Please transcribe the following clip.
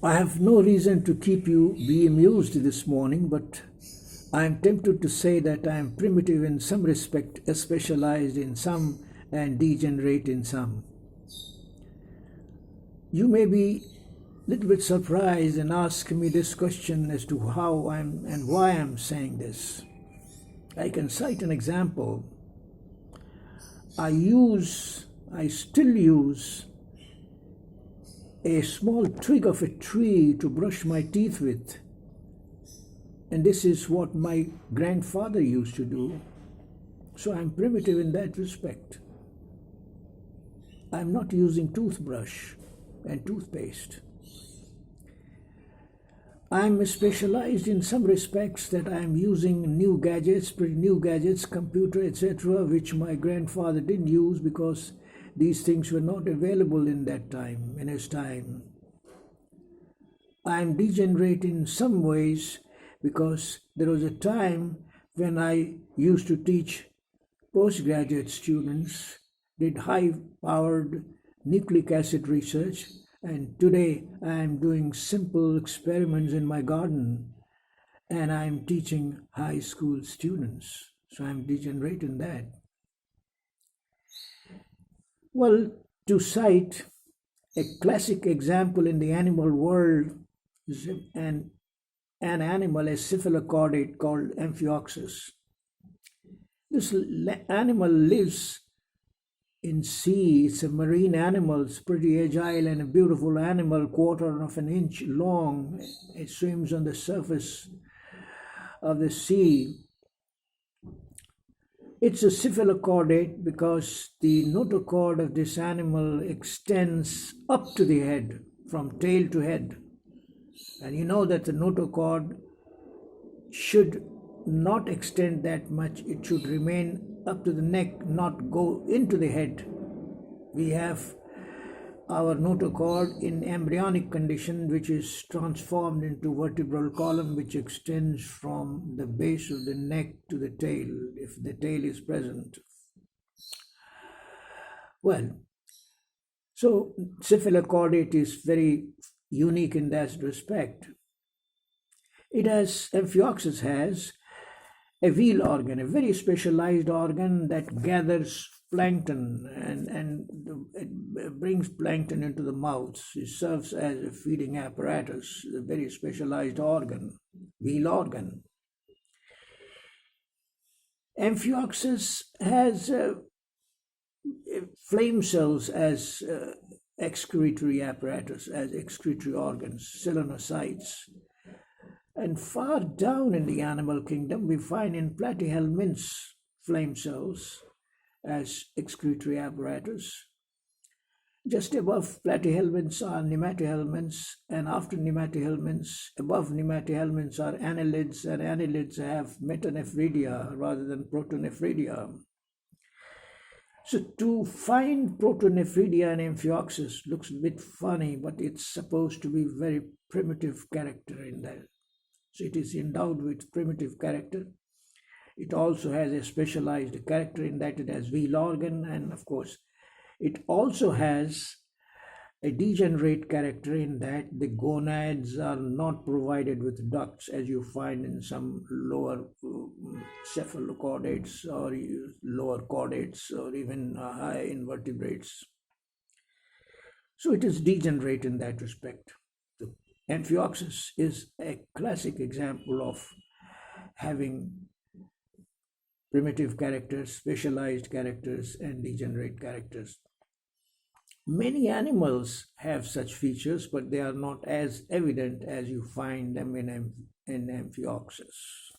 I have no reason to keep you bemused this morning, but I am tempted to say that I am primitive in some respect, specialized in some, and degenerate in some. You may be a little bit surprised and ask me this question as to how I'm and why I'm saying this. I can cite an example. I still use a small twig of a tree to brush my teeth with. And this is what my grandfather used to do. So I'm primitive in that respect. I'm not using toothbrush and toothpaste. I'm specialized in some respects that I'm using new gadgets, computer, etc., which my grandfather didn't use because these things were not available in his time. I'm degenerate in some ways because there was a time when I used to teach postgraduate students, did high-powered nucleic acid research, and today I am doing simple experiments in my garden and I'm teaching high school students. So I'm degenerate in that. Well, to cite a classic example in the animal world is an animal, a cephalocordate called Amphioxus. This animal lives in sea. It's a marine animal. It's pretty agile and a beautiful animal, quarter of an inch long. It swims on the surface of the sea. It's a cephalocordate because the notochord of this animal extends up to the head, from tail to head. And you know that the notochord should not extend that much. It should remain up to the neck, not go into the head. We have our notochord in embryonic condition, which is transformed into vertebral column, which extends from the base of the neck to the tail, if the tail is present. Well, so cephalocordate is very unique in that respect. Amphioxus has a wheel organ, a very specialized organ that gathers plankton and it brings plankton into the mouth. It serves as a feeding apparatus, a very specialized organ, wheel organ. Amphioxus has flame cells as excretory apparatus, as excretory organs, selenocytes. And far down in the animal kingdom, we find in platyhelminths flame cells as excretory apparatus. Just above platyhelminths are nematohelminths, and after nematohelminths, above nematohelminths are annelids, and annelids have metanephridia rather than protonephridia. So to find protonephridia in Amphioxus looks a bit funny, but it's supposed to be very primitive character in that. So it is endowed with primitive character. It also has a specialized character in that it has wheel organ, and of course, it also has a degenerate character in that the gonads are not provided with ducts as you find in some lower cephalochordates or lower chordates or even high invertebrates. So it is degenerate in that respect. The Amphioxus is a classic example of having primitive characters, specialized characters, and degenerate characters. Many animals have such features, but they are not as evident as you find them in Amphioxus.